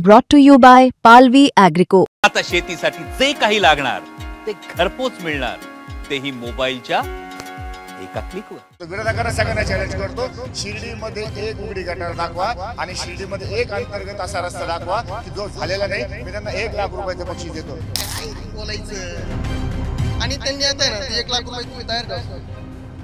Brought to you by Palvi Agrico. आता शेतीसाठी जे काही लागणार ते घरपोच मिळणार, तेही मोबाईलच्या एका क्लिकवर। विरोधकांना सगळ्यांना चॅलेंज करतो, शिर्डीमध्ये एक उघडी गटार दाखवा आणि शिर्डीमध्ये एक अंतर्गत असा रस्ता दाखवा की जो झालेला नाही। मी त्यांना 1 लाख रुपयाचं बक्षीस देतो। बोलायचं आणि त्यांनी आता ना 1 लाख रुपये तुम्ही तयार करा,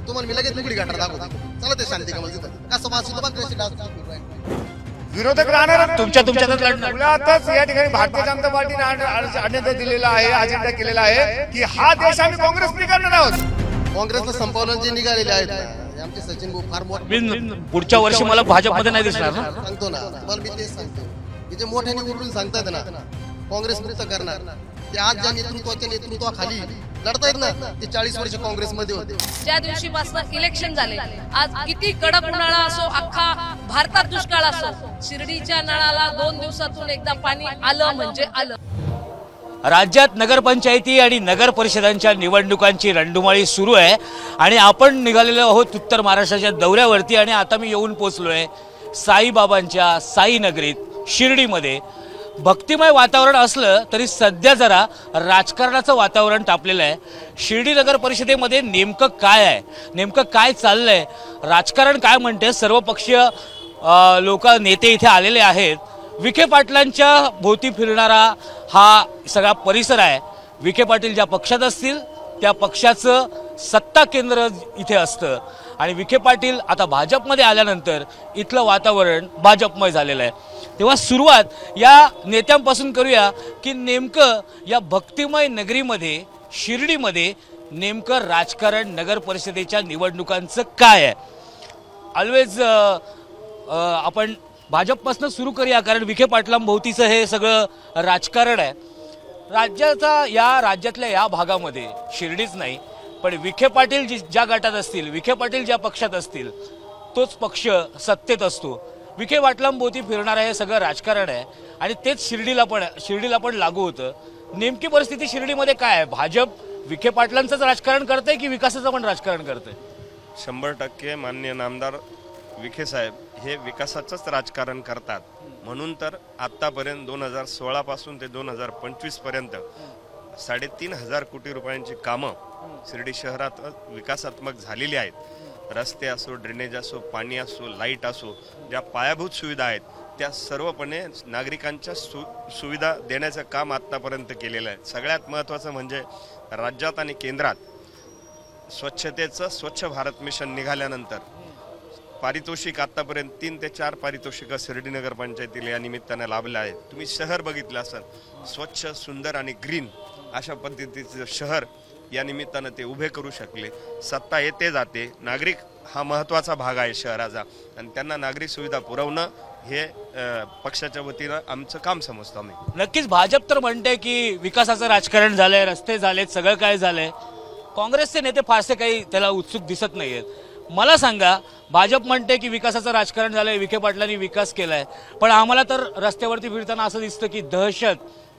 तुम्हाला मी लगेच उघडी गटार दाखवतो। चला ते शांती का म्हणजे कसं वाचतो बघ कशी डान्स विरोधक राहणार तुमच्यातच लढणार। मुळातच या ठिकाणी भारतीय जनता पार्टीने अजेंडा दिलेला आहे, अजेंडा केलेला आहे की हा देश आम्ही काँग्रेस करणार आहोत। काँग्रेसला संपवण्याचे जे निघालेले आहेत आमचे सचिन भाऊ फार मोठे, पुढच्या वर्षी मला भाजपमध्ये नाही दिसणार ना, सांगतो ना तुम्हाला मी तेच सांगतो की जे मोठ्याने उठून सांगतात ना काँग्रेस मुक्त करणार, ते आज ज्या नेतृत्वाच्या नेतृत्वाखाली लढतायत ना ते 40 वर्ष काँग्रेसमध्ये होते। ज्या दिवशीपासून इलेक्शन झाले, आज किती कडक उन्हाळा असो, अख्खा भारतात दुष्काळ असो, शिर्डीच्या नळाला 2 दिवसातून एकदा पाणी आलं म्हणजे आलं। राज्यात नगरपंचायती आणि नगर परिषदांच्या निवडणुकांची रणधुमाळी सुरू आहे आणि आपण निघालेलो आहोत उत्तर महाराष्ट्राच्या दौऱ्यावरती आणि आता मी येऊन पोचलोय साईबाबांच्या साई नगरीत शिर्डीमध्ये। भक्तिमय वातावरण असलं तरी सध्या जरा राजकारणाचं वातावरण तापलेलं आहे। शिर्डी नगर परिषदेमध्ये नेमकं काय आहे, नेमकं काय चाललंय, राजकारण काय म्हणते, सर्वपक्षीय लोक नेते इथे आलेले आहेत। विखे पाटलांच्या भोवती फिरणारा हा सगळा परिसर आहे। विखे पाटील ज्या पक्षात असतील त्या पक्षाचं सत्ता केंद्र इथे असतं आणि विखे पाटील आता भाजपमध्ये आल्यानंतर इथलं वातावरण भाजपमय झालेलं आहे। तेव्हा सुरुवात या नेत्यांपासून करूया की नेमकं या भक्तिमय नगरीमध्ये शिर्डीमध्ये नेमकं राजकारण नगर परिषदेच्या निवडणुकांचं काय आहे। ऑलवेज आपण भाजपपासून सुरू करूया कारण विखे पाटलांभोवतीचं हे सगळं राजकारण आहे। राज्यातल्या या भागामध्ये शिर्डीच नाही पण विखे पाटील ज्या गटात असतील, विखे पाटील ज्या पक्षात असतील तोच पक्ष सत्तेत असतो। विखे पाटलांभोवती फिरणारं हे सगळं राजकारण आहे आणि तेच शिर्डीला पण लागू होतं। नेमकी परिस्थिती शिर्डीमध्ये काय आहे? भाजप विखे पाटलांचंच राजकारण करतंय की विकासाचं पण राजकारण करतंय? 100% माननीय नामदार विखे साहेब हे विकासाचंच राजकारण करतात। म्हणून तर आत्तापर्यंत 2016 पासून ते 2025 पर्यंत 3,500 कोटी रुपयांची कामं शिर्डी शहरात विकासात्मक झालेली आहेत। रस्ते असो, ड्रेनेज असो, पाणी असो, लाईट असो, ज्या पायाभूत सुविधा आहेत त्या सर्वपणे नागरिकांच्या सुविधा देण्याचं काम आत्तापर्यंत केलेलं आहे। सगळ्यात महत्त्वाचं म्हणजे राज्यात आणि केंद्रात स्वच्छतेचं स्वच्छ भारत मिशन निघाल्यानंतर पारितोषिक आतापर्यंत 3 ते 4 पारितोषिक शिर्डी नगर पंचायतीला या निमित्ताने लाभले आहेत। तुम्ही शहर बघितलं असेल, स्वच्छ, सुंदर आणि ग्रीन अशा पद्धतीचं शहर या निमित्ताने ते उभे करू शकले। सत्ता येते जाते, नागरिक हा महत्त्वाचा भाग आहे शहराचा आणि त्यांना नागरिक सुविधा पुरवणं हे पक्षाच्या वतीनं आमचं काम समजतो आम्ही। नक्कीच भाजप तर म्हणते की विकासाचं राजकारण झालंय, रस्ते झालेत, सगळं काय झालंय। काँग्रेसचे नेते फारसे काही त्याला उत्सुक दिसत नाहीयेत। मला सांगा, भाजप म्हणते की विकासाचं राजकारण झालंय, विखे पाटलांनी विकास केलाय, पण आम्हाला तर रस्त्यावरती फिरताना असं दिसतं की दहशत,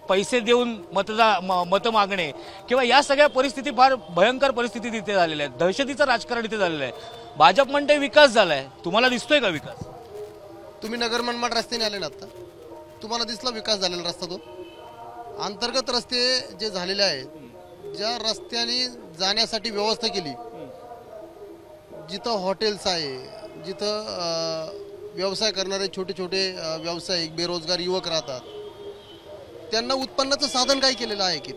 पैसे देऊन मत मागणे किंवा या सगळ्या परिस्थिती फार भयंकर परिस्थिती तिथे झालेल्या आहेत। दहशतीचं राजकारण इथे झालेलं आहे। भाजप म्हणते विकास झालाय, तुम्हाला दिसतोय का विकास? तुम्ही नगर मनमाड रस्त्याने आले ना, आता तुम्हाला दिसला विकास झालेला रस्ता? तो अंतर्गत रस्ते जे झालेले आहेत, ज्या रस्त्याने जाण्यासाठी व्यवस्था केली, जिथं हॉटेल्स आहे, जिथं व्यवसाय करणारे छोटे छोटे व्यावसायिक बेरोजगार युवक राहतात, त्यांना उत्पन्नाचं साधन काय केलेलं आहे की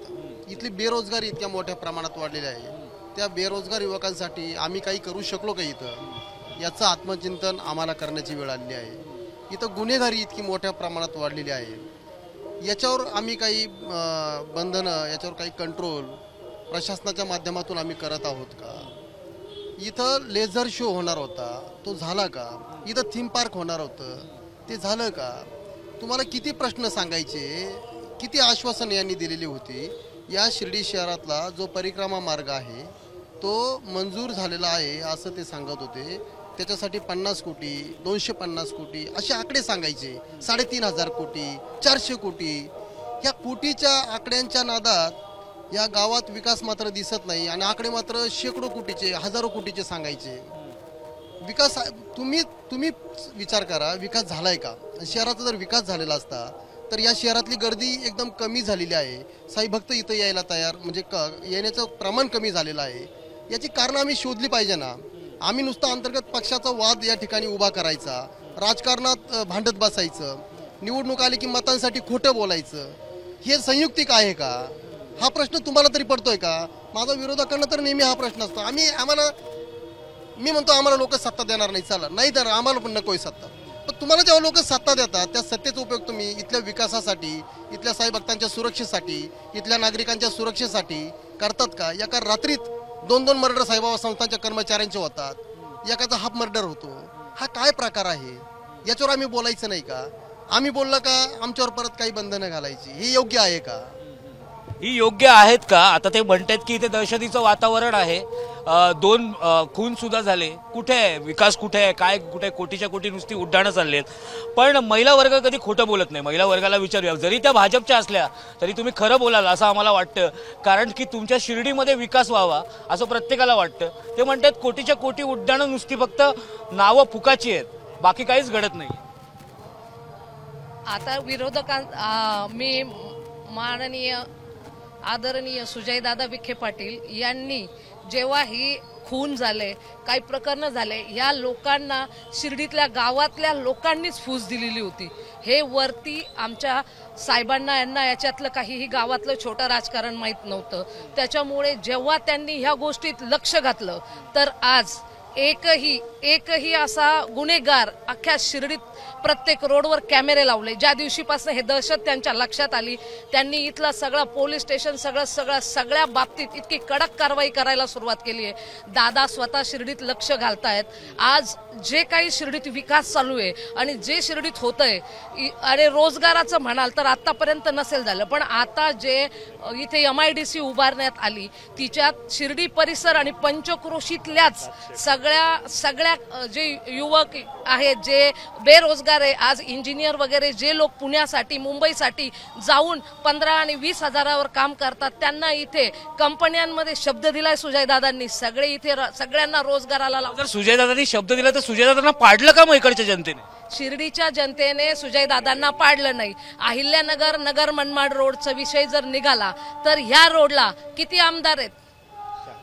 इथली बेरोजगारी इतक्या मोठ्या प्रमाणात वाढलेली आहे। त्या बेरोजगार युवकांसाठी आम्ही काही करू शकलो का इथं, याचं आत्मचिंतन आम्हाला करण्याची वेळ आलेली आहे। इथं गुन्हेगारी इतकी मोठ्या प्रमाणात वाढलेली आहे, याच्यावर आम्ही काही बंधनं, याच्यावर काही कंट्रोल प्रशासनाच्या माध्यमातून आम्ही करत आहोत का? इथं लेझर शो होणार होता, तो झाला का? इथं थीम पार्क होणार होतं, ते झालं का? तुम्हाला किती प्रश्न सांगायचे, किती आश्वासन यांनी दिलेली होती। या शिर्डी शहरातला जो परिक्रमा मार्ग आहे तो मंजूर झालेला आहे असं ते सांगत होते। त्याच्यासाठी 50 कोटी, 250 कोटी असे आकडे सांगायचे। 3,500 कोटी, 400 कोटी, या कोटीच्या आकड्यांच्या नादात या गावात विकास मात्र दिसत नाही आणि आकडे मात्र शेकडो कोटीचे, हजारो कोटीचे सांगायचे। विकास तुम्ही विचार करा, विकास झालाय का? शहराचा जर विकास झालेला असता तर या शहरातली गर्दी एकदम कमी झालेली आहे. साई भक्त इथं यायला तयार म्हणजे येण्याचं प्रमाण कमी झालेलं आहे. याची कारणं आम्ही शोधली पाहिजे ना. आम्ही नुसतं अंतर्गत पक्षाचा वाद या ठिकाणी उभा करायचा, राजकारणात भांडत बसायचं, निवडणूक आली की मतांसाठी खोटं बोलायचं, हे संयुक्तिक आहे का? हा प्रश्न तुम्हाला तरी पडतोय का? माझा विरोधकांना तर नेहमी हा प्रश्न असतो. मी म्हणतो आम्हाला लोक सत्ता देणार नाही, चला नाही देणार, आम्हाला पण नकोय सत्ता. पण तुम्हाला जेव्हा लोक सत्ता देतात त्या सत्तेचा उपयोग तुम्ही इथल्या विकासासाठी, इथल्या साई भक्तांच्या सुरक्षेसाठी, इथल्या नागरिकांच्या सुरक्षेसाठी करतात का? एका रात्रीत 2-2 मर्डर साईबाबा संस्थांच्या कर्मचाऱ्यांचे होतात, एकाचा हाफ मर्डर होतो. हा काय प्रकार आहे? याच्यावर आम्ही बोलायचं नाही का? आम्ही बोललं का आमच्यावर परत काही बंधनं घालायची? हे योग्य आहे का? ही योग्य आहेत का? आता ते म्हणतात की इथे दहशतीचं वातावरण आहे, 2 खून सुद्धा झाले. कुठे आहे विकास? कुठे आहे? काय कुठे? कोटीच्या कोटी नुसती उड्डाणं चालली आहेत. पण महिला वर्ग कधी खोटं बोलत नाही. महिला वर्गाला विचारूया, जरी त्या भाजपच्या असल्या तरी तुम्ही खरं बोलाल असं आम्हाला वाटतं, कारण की तुमच्या शिर्डीमध्ये विकास व्हावा असं प्रत्येकाला वाटतं. ते म्हणतात कोटीच्या कोटी उड्डाणं नुसती फक्त नावं फुकाची आहेत, बाकी काहीच घडत नाही. आता मी माननीय आदरणीय सुजयदादा विखे पाटील यांनी जेव्हा ही खून झाले, काही प्रकरण झाले, या लोकांना शिर्डीतल्या गावातल्या लोकांनीच फूस दिलेली होती. हे वरती आमच्या साहेबांना यांना याच्यातलं काहीही गावातलं छोटं राजकारण माहीत नव्हतं. त्याच्यामुळे जेव्हा त्यांनी ह्या गोष्टीत लक्ष घातलं तर आज एकही असा गुन्हेगार अख्ख्या शिर्डीत प्रत्येक रोडवर कॅमेरे लावले. ज्या दिवशीपासून हे दहशत त्यांच्या लक्षात आली, त्यांनी इथला सगळा पोलीस स्टेशन सगळ्या बाबतीत इतकी कडक कारवाई करायला सुरुवात केली आहे. दादा स्वतः शिर्डीत लक्ष घालतायत. आज जे काही शिर्डीत विकास चालू आहे आणि जे शिर्डीत होतंय, अरे रोजगाराचं म्हणाल तर आतापर्यंत नसेल झालं, पण आता जे इथे MIDC उभारण्यात आली तिच्यात शिर्डी परिसर आणि पंचक्रोशीतल्याच सगळ्या जे युवक आहेत, जे बेरोजगार आहे, आज इंजिनियर वगैरे जे लोक पुण्यासाठी मुंबईसाठी जाऊन 15 आणि 20 हजारावर काम करतात, त्यांना इथे कंपन्यांमध्ये शब्द दिलाय सुजयदादांनी. सगळे इथे सगळ्यांना रोजगाराला लावतात. जर सुजयदादांनी शब्द दिला तर सुजयदादांना पाडलं का मग इकडच्या जनतेने? शिर्डीच्या जनतेने सुजयदादांना पाडलं नाही. अहिल्यानगर नगर मनमाड रोडचा विषय जर निघाला तर ह्या रोडला किती आमदार आहेत?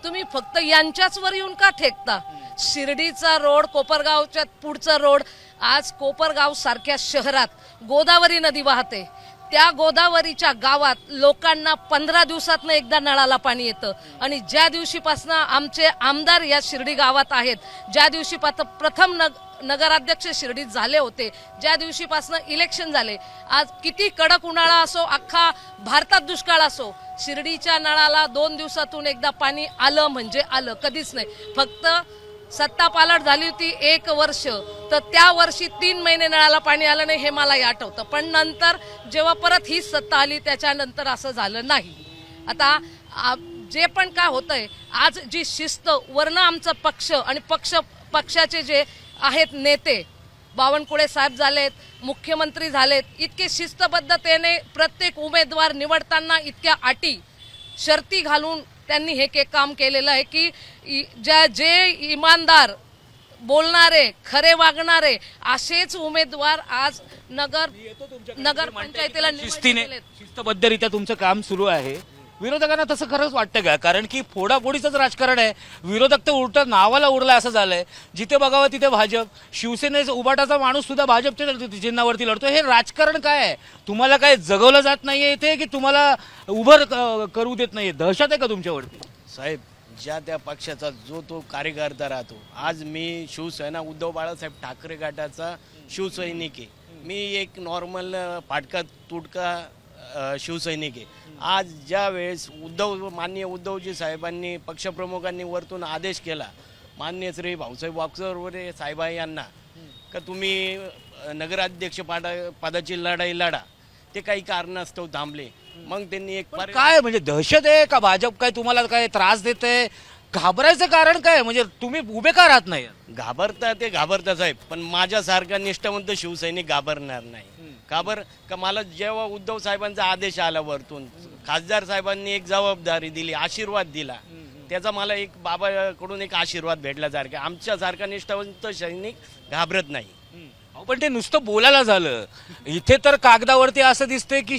तुम्ही फक्त यांच्याच वर येऊन का ठेकता? शिर्डीचा रोड, कोपरगावच्या पुढचा रोड, आज कोपरगाव सारख्या शहरात गोदावरी नदी वाहते. त्या गोदावरीच्या गावात लोकांना 15 दिवसातनं एकदा नळाला पाणी येतं. आणि ज्या दिवशीपासून आमचे आमदार या शिर्डी गावात आहेत, ज्या दिवशीपासून प्रथम नगराध्यक्ष शिर्डीत झाले होते, ज्या दिवशीपासून इलेक्शन झाले, आज किती कडक उन्हाळा असो, अख्खा भारतात दुष्काळ असो, शिर्डीच्या नळाला 2 दिवसातून एकदा पाणी आलं म्हणजे आलं. कधीच नाही. फक्त सत्ता पालट झाली होती 1 वर्ष, तर त्या वर्षी 3 महिने नळाला पाणी आलं नाही, हे मलाही आठवतं. पण नंतर जेव्हा परत ही सत्ता आली त्याच्यानंतर असं झालं नाही. आता जे पण काय होतंय, आज जी शिस्त वरनं आमचा पक्ष आणि पक्षाचे जे आहेत नेते, बावनकुळे साहेब झालेत, मुख्यमंत्री झालेत, इतके शिस्तबद्धतेने प्रत्येक उमेदवार निवडताना इतक्या अटी शर्ती घालून त्यांनी हे काम केलेलं आहे की जे इमानदार बोलणारे, खरे वागणारे असेच उमेदवार आज नगर पंचायतीला शिस्तबद्धरित्या तुमचं काम सुरू आहे. विरोधकांना तसं खरंच वाटतं का? कारण की फोडाफोडीचंच राजकारण आहे. विरोधक तर उलट नावाला उडलाय असं झालंय. जिथे बघावं तिथे भाजप, शिवसेनेचा उबाटाचा माणूस सुद्धा भाजपच्या चिन्हावरती लढतो. हे राजकारण काय आहे? तुम्हाला काय जगवलं जात नाहीये इथे, की तुम्हाला उभं करू देत नाहीये? दहशत आहे का तुमच्यावरती? साहेब, ज्या त्या पक्षाचा जो तो कार्यकर्ता राहतो. आज मी शिवसेना उद्धव बाळासाहेब ठाकरे गटाचा शिवसैनिक आहे. मी एक नॉर्मल फाटका तुटका शिवसैनिक आहे. आज ज्या वेळेस माननीय उद्धवजी साहेबांनी, पक्षप्रमुखांनी वरतून आदेश केला माननीय श्री भाऊसाहेब वागचौरे साहेब यांना का तुम्ही नगराध्यक्ष पदाची लढाई लढा, ते काही कारणास्तव थांबले. मग त्यांनी एक काय म्हणजे दहशत आहे का? भाजप काय तुम्हाला काय त्रास देते? घाबरायचं कारण काय? म्हणजे तुम्ही उभे का राहत नाही? घाबरता साहेब, पण माझ्यासारखा निष्ठावंत शिवसैनिक घाबरणार नाही. का मला जेव्हा उद्धव साहेबांचा आदेश आला वरतून, खासदार साहेबांनी एक जबाबदारी दिली, आशीर्वाद दिला, त्याचा मला एक बाबाकडून एक आशीर्वाद भेटला. सारखा आमच्यासारखा निष्ठावंत सैनिक घाबरत नाही. पण ते नुसतं बोलायला झालं, इथे तर कागदावरती असं दिसतंय की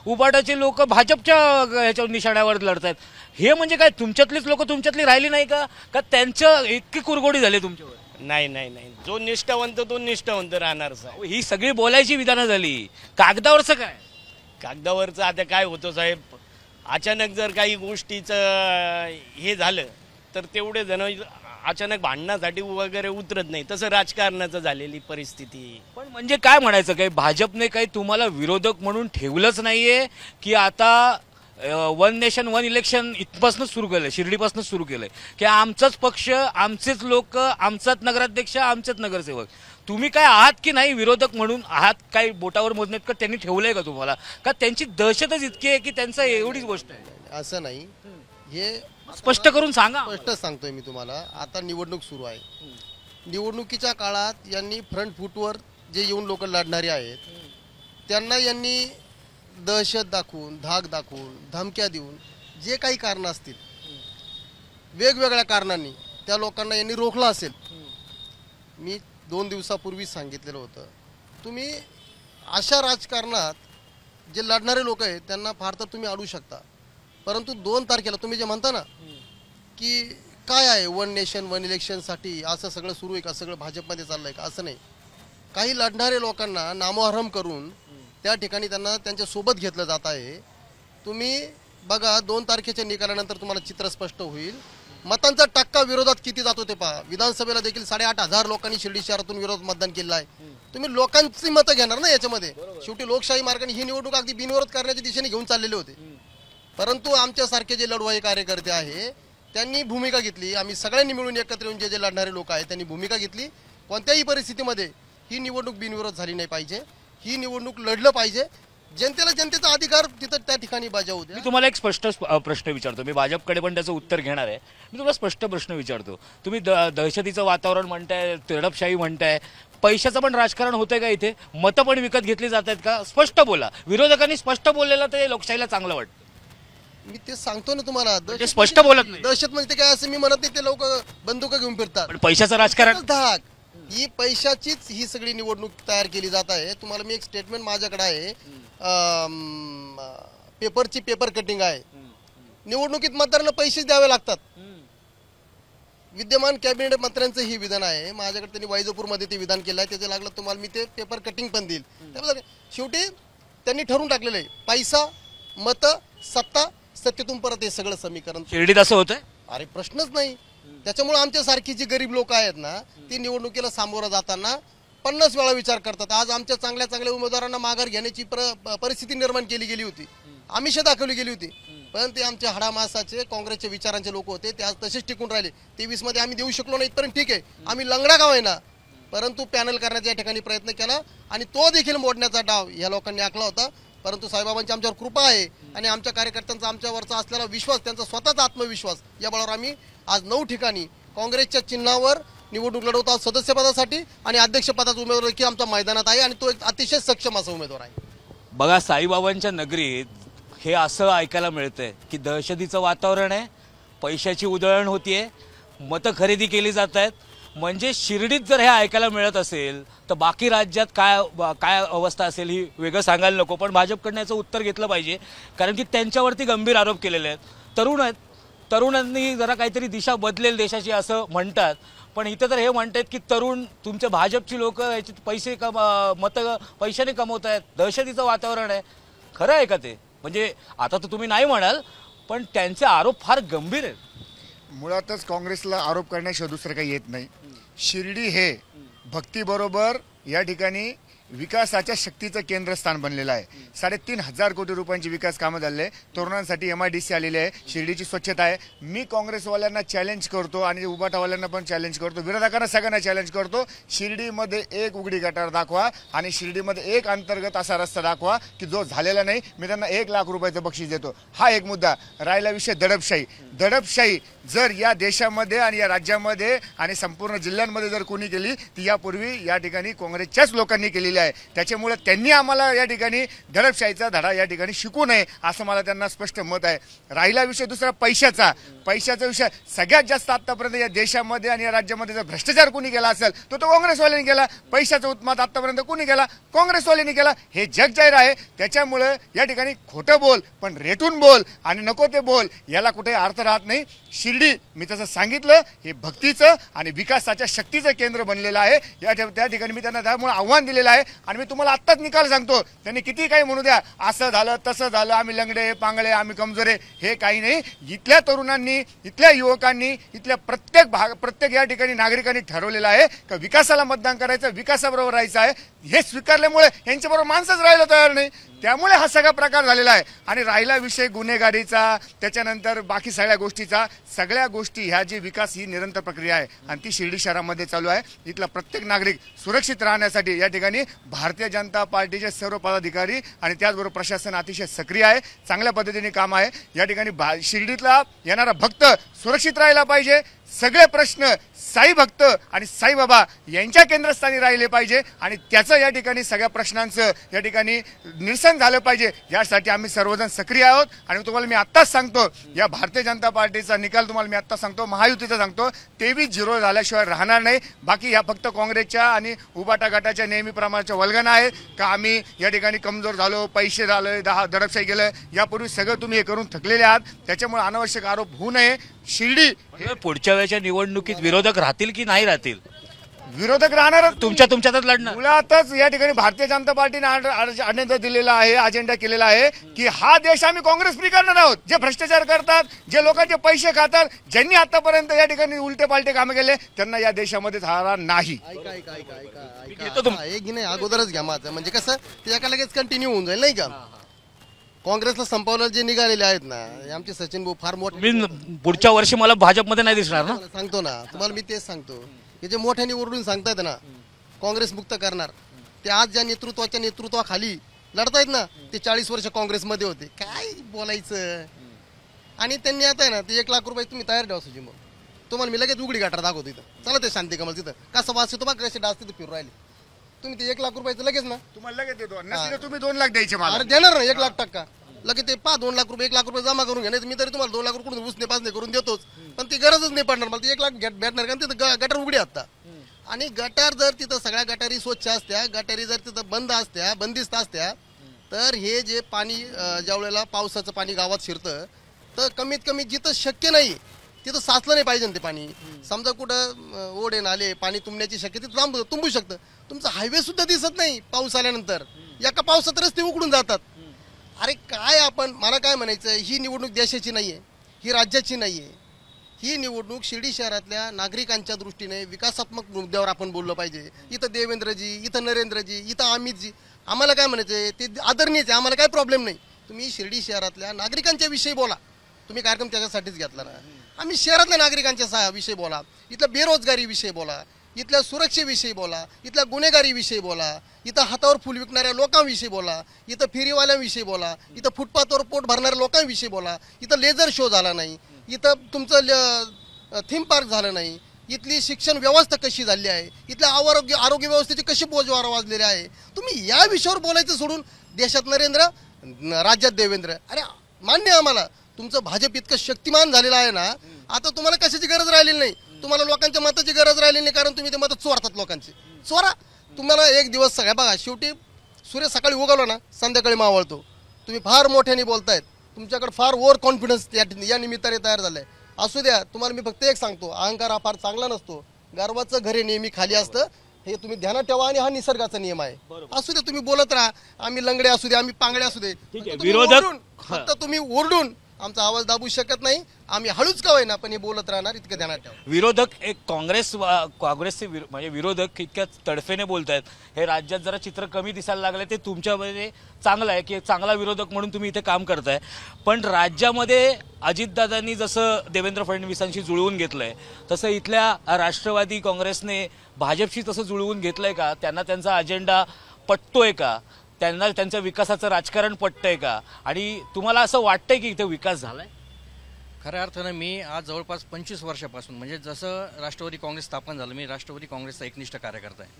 उबाटाचे लोक भाजपच्या ह्याच्या निशाण्यावर लढतायत. हे म्हणजे काय तुमच्यातलीच लोक तुमच्यातली राहिली नाही का त्यांचं इतकी कुरघोडी झाली तुमच्यावर? नाही नाही नाही, जो निष्ठावंत तो निष्ठावंत राहणार साहेब. ही सगळी बोलायची विधानं झाली, कागदावरचं काय? कागदावरचं आता काय होतं साहेब, अचानक जर काही गोष्टीचं हे झालं तर तेवढे जण अचानक भांडणासाठी वगैरे उतरत नाही. तसं राजकारणाचं झालेली परिस्थिती. पण म्हणजे काय म्हणायचं, काही भाजपने काही तुम्हाला विरोधक म्हणून ठेवलंच नाहीये की आता वन नेशन वन इलेक्शन इथपासूनच सुरू केलंय, शिर्डीपासूनच सुरू केलंय की आमचाच पक्ष, आमचेच लोक, आमचाच नगराध्यक्ष, आमचेच नगरसेवक? तुम्ही काय आहात की नाही विरोधक म्हणून आहात? काही बोटावर मोजण्यात का त्यांनी ठेवलंय का तुम्हाला? का त्यांची दहशतच इतकी आहे की त्यांचं एवढीच गोष्ट आहे? असं नाही, हे स्पष्ट करून सांगा. स्पष्ट सांगतोय मी तुम्हाला. आता निवडणूक सुरू आहे. निवडणुकीच्या काळात यांनी फ्रंट फूटवर जे येऊन लोक लढणारे आहेत त्यांना यांनी दहशत दाखवून, धाक दाखवून, धमक्या देऊन, जे काही कारणं असतील वेगवेगळ्या कारणांनी त्या लोकांना यांनी रोखलं असेल. मी 2 दिवसापूर्वी सांगितलेलं होतं, तुम्ही अशा राजकारणात जे लढणारे लोक आहेत त्यांना फार तर तुम्ही अडवू शकता, परंतु 2 तारखेला तुम्ही जे म्हणता ना की काय आहे वन नेशन वन इलेक्शनसाठी असं सगळं सुरू आहे का, सगळं भाजपमध्ये चाललंय का? असं नाही. काही लढणारे लोकांना नामोहरम करून त्या ठिकाणी त्यांना त्यांच्या सोबत घेतलं जात आहे. तुम्ही बघा 2 तारखेच्या निकालानंतर तुम्हाला चित्र स्पष्ट होईल. मतांचा टक्का विरोधात किती जातो ते पहा. विधानसभेला देखील 8,500 लोकांनी शिर्डी शहरातून विरोध मतदान केलं आहे. तुम्ही लोकांची मतं घेणार ना याच्यामध्ये. शेवटी लोकशाही मार्गाने ही निवडणूक अगदी बिनविरोध करण्याच्या दिशेने घेऊन चाललेले होते, परंतु आमच्यासारखे जे लढवाई कार्यकर्ते आहे त्यांनी भूमिका घेतली. आम्ही सगळ्यांनी मिळून एकत्र येऊन जे लढणारे लोक आहेत त्यांनी भूमिका घेतली. कोणत्याही परिस्थितीमध्ये ही निवडणूक बिनविरोध झाली नाही पाहिजे, ही निवडणूक लढलं पाहिजे. जनतेला जनतेचा अधिकार तिथं त्या ठिकाणी बजावू द्या. मी तुम्हाला एक स्पष्ट प्रश्न विचारतो, मी भाजपकडे पण त्याचं उत्तर घेणार आहे. मी तुम्हाला स्पष्ट प्रश्न विचारतो. तुम्ही दहशतीचं वातावरण म्हणताय, दडपशाही म्हणताय, पैशाचं पण राजकारण होतंय का इथे? मतं पण विकत घेतली जात आहेत का? स्पष्ट बोला. विरोधकांनी स्पष्ट बोललेलं ते लोकशाहीला चांगलं वाटतं. मी ते सांगतो ना तुम्हाला. ते स्पष्ट बोलत नाही. दहशत म्हणजे ते काय असं मी म्हणत नाही. ते लोक बंदुका घेऊन फिरतात. पण पैशाचं राजकारण, धाक, ही पैशाचीच ही सगळी निवडणूक तयार केली जात आहे. तुम्हाला मी एक स्टेटमेंट माझ्याकडे आहे, पेपरची पेपर कटिंग आहे. निवडणुकीत मतदारांना पैसेच द्यावे लागतात. विद्यमान कॅबिनेट मंत्र्यांचं ही विधान आहे. माझ्याकडे त्यांनी वैजापूरमध्ये ते विधान केलं आहे. त्याचे लागलं तुम्हाला मी ते पेपर कटिंग पण देईल. त्याबद्दल शेवटी त्यांनी ठरवून टाकलेलं आहे, पैसा, मतं, सत्ता, सत्तेतून परत हे सगळं समीकरण. शिर्डीत असं होतंय? अरे प्रश्नच नाही. त्याच्यामुळे आमच्यासारखी जी गरीब लोक आहेत ना ती निवडणुकीला सामोरं जाताना 50 वेळा विचार करतात. आज आमच्या चांगल्या चांगल्या उमेदवारांना माघार घेण्याची परिस्थिती निर्माण केली गेली होती, आमिषं दाखवली गेली होती, पण ते आमच्या हाडामासाचे काँग्रेसच्या विचारांचे लोक होते. ते आज तसेच टिकून राहिले. 23 मध्ये आम्ही देऊ शकलो नाही इथपर्यंत ठीक आहे, आम्ही लंगडा गाव आहे ना, परंतु पॅनल करण्याचा या ठिकाणी प्रयत्न केला आणि तो देखील मोडण्याचा डाव या लोकांनी आखला होता. परंतु साईबाबांची आमच्यावर कृपा आहे आणि आमच्या कार्यकर्त्यांचा आमच्यावरचा असलेला विश्वास, त्यांचा स्वतःचा आत्मविश्वास, या बळावर आम्ही आज 9 ठिकाणी काँग्रेसच्या चिन्हावर निवडणूक लढवत आहोत सदस्यपदासाठी आणि अध्यक्षपदाचा उमेदवार देखील आमच्या मैदानात आहे आणि तो एक अतिशय सक्षम असा उमेदवार आहे. बघा, साईबाबांच्या नगरीत हे असं ऐकायला मिळतंय की दहशतीचं वातावरण आहे, पैशाची उधळण होतीये, मतं खरेदी केली जात आहेत. म्हणजे शिर्डीत जर हे ऐकायला मिळत असेल तर बाकी राज्यात काय अवस्था असेल ही वेगळं सांगायला नको. पण भाजपकडनं याचं उत्तर घेतलं पाहिजे, कारण की त्यांच्यावरती गंभीर आरोप केलेले आहेत. तरुण आहेत, तरुणांनी जरा काहीतरी दिशा बदलेल देशाची असं म्हणतात, पण इथं तर हे म्हणतात की तरुण तुमचे भाजपची लोक याची पैसे मतं पैशाने कमवत आहेत, दहशतीचं वातावरण आहे. खरं आहे का ते? म्हणजे आता तर तुम्ही नाही म्हणाल, पण त्यांचे आरोप फार गंभीर आहेत. मुळातच काँग्रेसला आरोप करण्याशिवाय दुसरं काही येत नाही. शिर्डी हे भक्तीबरोबर या ठिकाणी विकासाच्या शक्तीचं केंद्रस्थान बनलेलं आहे. 3,500 कोटी रुपयांची विकास कामं झाले. तरुणांसाठी MIDC आलेली आहे. शिर्डीची स्वच्छता आहे. मी काँग्रेसवाल्यांना चॅलेंज करतो आणि उबाटावाल्यांना पण चॅलेंज करतो, विरोधकांना सगळ्यांना चॅलेंज करतो, शिर्डीमध्ये एक उघडी गटार दाखवा आणि शिर्डीमध्ये एक अंतर्गत असा रस्ता दाखवा की जो झालेला नाही. मी त्यांना 1 लाख रुपयाचं बक्षीस देतो. हा एक मुद्दा राहिला. विषय दडपशाही. दडपशाही जर या देशामध्ये आणि या राज्यामध्ये आणि संपूर्ण जिल्ह्यांमध्ये जर कोणी केली ती यापूर्वी या ठिकाणी काँग्रेसच्याच लोकांनी केलेली दिलेली आहे. त्याच्यामुळे त्यांनी आम्हाला या ठिकाणी दडपशाहीचा धडा या ठिकाणी शिकू नये असं मला त्यांना स्पष्ट मत आहे. राहिला विषय दुसरा पैशाचा विषय, सगळ्यात जास्त आतापर्यंत या देशामध्ये आणि या राज्यामध्ये जर भ्रष्टाचार कोणी केला असेल तो काँग्रेसवाल्यांनी केला. पैशाचा उत्पाद आतापर्यंत कोणी केला? काँग्रेसवाल्यांनी केला. हे जग जाहीर आहे. त्याच्यामुळे या ठिकाणी खोटं बोल पण रेटून बोल आणि नको ते बोल याला कुठे अर्थ राहत नाही. शिर्डी मी तसं सांगितलं हे भक्तीचं आणि विकासाच्या शक्तीचं केंद्र बनलेलं आहे. त्या ठिकाणी मी त्यांना त्यामुळे आव्हान दिलेलं आहे आणि मी तुम्हाला आत्ताच निकाल सांगतो. त्यांनी किती काही म्हणू द्या, असं झालं तसं झालं, आम्ही लंगडे पांगळे, आम्ही कमजोरे, हे काही नाही. इथल्या तरुणांनी, इथल्या युवकांनी, इथल्या प्रत्येक या ठिकाणी नागरिकांनी ठरवलेलं आहे की विकासाला मतदान करायचं, विकासाबरोबर राहायचं आहे. हे स्वीकारल्यामुळे यांच्याबरोबर माणसंच राहायला तयार नाही. त्यामुळे हा सगळा प्रकार झालेला आहे. आणि राहिला विषय गुन्हेगारीचा, त्याच्यानंतर बाकी सगळ्या गोष्टीचा, सगळ्या गोष्टी ह्या जी विकास ही निरंतर प्रक्रिया आहे आणि ती शिर्डी शहरामध्ये चालू आहे. इथला प्रत्येक नागरिक सुरक्षित राहण्यासाठी या ठिकाणी भारतीय जनता पार्टीचे सर्व पदाधिकारी आणि त्याचबरोबर प्रशासन अतिशय सक्रिय आहे. चांगल्या पद्धतीने काम आहे. या ठिकाणी शिर्डीतला येणारा भक्त सुरक्षित राहायला पाहिजे. सगळे प्रश्न साई भक्त आणि साईबाबा यांच्या केंद्रस्थानी राहिले पाहिजे आणि त्याचं या ठिकाणी सगळ्या प्रश्नांचं या ठिकाणी निरसन झालं पाहिजे. यासाठी आम्ही सर्वजण सक्रिय आहोत. आणि तुम्हाला मी आत्ताच सांगतो, या भारतीय जनता पार्टीचा निकाल तुम्हाला मी आत्ता सांगतो, महायुतीचा सांगतो, 23-0 झाल्याशिवाय राहणार नाही. बाकी ह्या फक्त काँग्रेसच्या आणि उबाटा गटाच्या नेहमीप्रमाणेच्या वल्गना आहेत का आम्ही या ठिकाणी कमजोर झालो, पैसे झाले, दडपशाही केलं. यापूर्वी सगळं तुम्ही हे करून थकलेले आहात. त्याच्यामुळे अनावश्यक आरोप होऊ नये. शिर्डी पुढच्या वेळेच्या निवडणुकीत विरोधक राहतील की नाही राहतील? विरोधक राहणार तुमच्यातच लढणार. मुळातच या ठिकाणी भारतीय जनता पार्टीने अजेंडा दिलेला आहे, अजेंडा केलेला आहे की हा देश आम्ही काँग्रेस फ्री करणार आहोत. जे भ्रष्टाचार करतात, जे लोकांचे पैसे खातात, ज्यांनी आतापर्यंत या ठिकाणी उलटे पालटे कामे केले, त्यांना या देशामध्ये राहणार नाही. एक नाही अगोदरच घ्या माझं, म्हणजे कसं ते एका लगेच कंटिन्यू होऊन जाईल नाही का. काँग्रेसला संपवलं जे निघालेले आहेत ना, आमचे सचिन भाऊ फार मोठे. पुढच्या वर्षी मला भाजपमध्ये नाही दिसणार ना. सांगतो ना तुम्हाला, मी तेच सांगतो. हे जे मोठ्याने ओरडून सांगतायत ना काँग्रेस मुक्त करणार, ते आज ज्या नेतृत्वाखाली लढतायत ना, ते 40 वर्ष काँग्रेसमध्ये होते. काय बोलायचं. आणि त्यांनी आता आहे ना ते 1 लाख रुपये तुम्ही तयार ठेवा सुजी. मग तुम्हाला मी लगेच उघडी गाठार दाखवतो तिथं. चला ते शांती कमल तिथं कसा वास येतो बघा, कसे डास तिथं फिरू राहिले. तुम्ही ते 1 लाख रुपयाचं लगेच ना तुम्हाला लगेच देतो. नसले तुम्ही 2 लाख द्यायचे मला. अरे देणार ना 1 लाख टक्का लगेच. ते 2 लाख रुपये 1 लाख रुपये जमा करून घ्या. नाही मी तरी तुम्हाला 2 लाख रुपये उसने पासने करून देतोच. पण ती गरजच नाही पडणार मला. 1 लाख भेटणार कारण तिथं गटार उघडी आता. आणि गटार जर तिथं सगळ्या गटारी स्वच्छ असत्या, गटारी जर तिथं बंदिस्त असत्या, तर हे जे पाणी ज्या वेळेला पावसाचं पाणी गावात शिरतं, तर कमीत कमी जिथं शक्य नाही तिथं साचलं नाही पाहिजे ते पाणी. समजा कुठं ओढे नाले पाणी तुंबण्याची शक्यता तुंबू शकतं. तुमचा हायवे सुद्धा दिसत नाही पाऊस आल्यानंतर. एका पावसात रस्ते उकडून जातात. अरे काय आपण, मला काय म्हणायचं, ही निवडणूक देशाची नाहीये, ही राज्याची नाहीये. ही निवडणूक शिर्डी शहरातल्या नागरिकांच्या दृष्टीने विकासात्मक मुद्द्यावर आपण बोललं पाहिजे. इथं देवेंद्रजी, इथं नरेंद्रजी, इथं अमितजी, आम्हाला काय म्हणायचं ते आदरणीयच आहे, आम्हाला काय प्रॉब्लेम नाही. तुम्ही शिर्डी शहरातल्या नागरिकांच्या विषयी बोला. तुम्ही कार्यक्रम त्याच्यासाठीच घेतला ना. आम्ही शहरातल्या नागरिकांच्या विषयी बोला, इथल्या बेरोजगारी विषयी बोला, इथल्या सुरक्षेविषयी बोला, इथल्या गुन्हेगारीविषयी बोला, इथं हातावर फुल विकणाऱ्या लोकांविषयी बोला, इथं फेरीवाल्यांविषयी बोला, इथं फुटपाथवर पोट भरणाऱ्या लोकांविषयी बोला, इथं लेझर शो झाला नाही, इथं तुमचं थीम पार्क झालं नाही, इथली शिक्षण व्यवस्था कशी झाली आहे, इथल्या आरोग्य व्यवस्थेची कशी बोजवार वाजलेली आहे. तुम्ही या विषयावर बोलायचं सोडून देशात नरेंद्र, राज्यात देवेंद्र. अरे मान्य आहे आम्हाला, तुमचं भाजप इतकं शक्तिमान झालेलं आहे ना, आता तुम्हाला कशाची गरज राहिलेली नाही. तुम्हाला लोकांच्या मताची गरज राहिली नाही, कारण तुम्ही ते मतं चोरतात लोकांची. चोरा. तुम्हाला एक दिवस सगळ्या बघा, शेवटी सूर्य सकाळी उगवला ना संध्याकाळी मावळतो. तुम्ही फार मोठ्याने बोलतायत, तुमच्याकडे फार ओव्हर कॉन्फिडन्स या निमित्ताने तयार झालाय. असू द्या, तुम्हाला मी फक्त एक सांगतो, अहंकार हा फार चांगला नसतो. गर्वाचं घरे नेहमी खाली असतं, हे तुम्ही ध्यानात ठेवा. आणि हा निसर्गाचा नियम आहे. असू दे, तुम्ही बोलत राहा. आम्ही लंगडे असू दे, आम्ही पांगडे असू दे, फक्त तुम्ही ओरडून आमचा आवाज दाबू शकत नाही. आम्ही हळूच का होईना पण हे बोलत राहणार, इतकं ध्यानात ठेवा. विरोधक एक काँग्रेसचे म्हणजे विरोधक इतक्या तडफेने बोलतायत, हे राज्यात जरा चित्र कमी दिसायला लागले. ते तुमच्यामध्ये चांगलं आहे की चांगला विरोधक म्हणून तुम्ही इथे काम करताय. पण राज्यामध्ये अजितदादांनी जसं देवेंद्र फडणवीसांशी जुळवून घेतलंय, तसं इथल्या राष्ट्रवादी काँग्रेसने भाजपशी तसं जुळवून घेतलंय का? त्यांना त्यांचा अजेंडा पटतोय का? त्यांना त्यांचं विकासाचं राजकारण पटतंय का? आणि तुम्हाला असं वाटतंय की इथे विकास झालाय? खऱ्या अर्थानं मी आज जवळपास 25 वर्षापासून, म्हणजे जसं राष्ट्रवादी काँग्रेस स्थापन झालं, मी राष्ट्रवादी काँग्रेसचा एकनिष्ठ कार्यकर्ता आहे.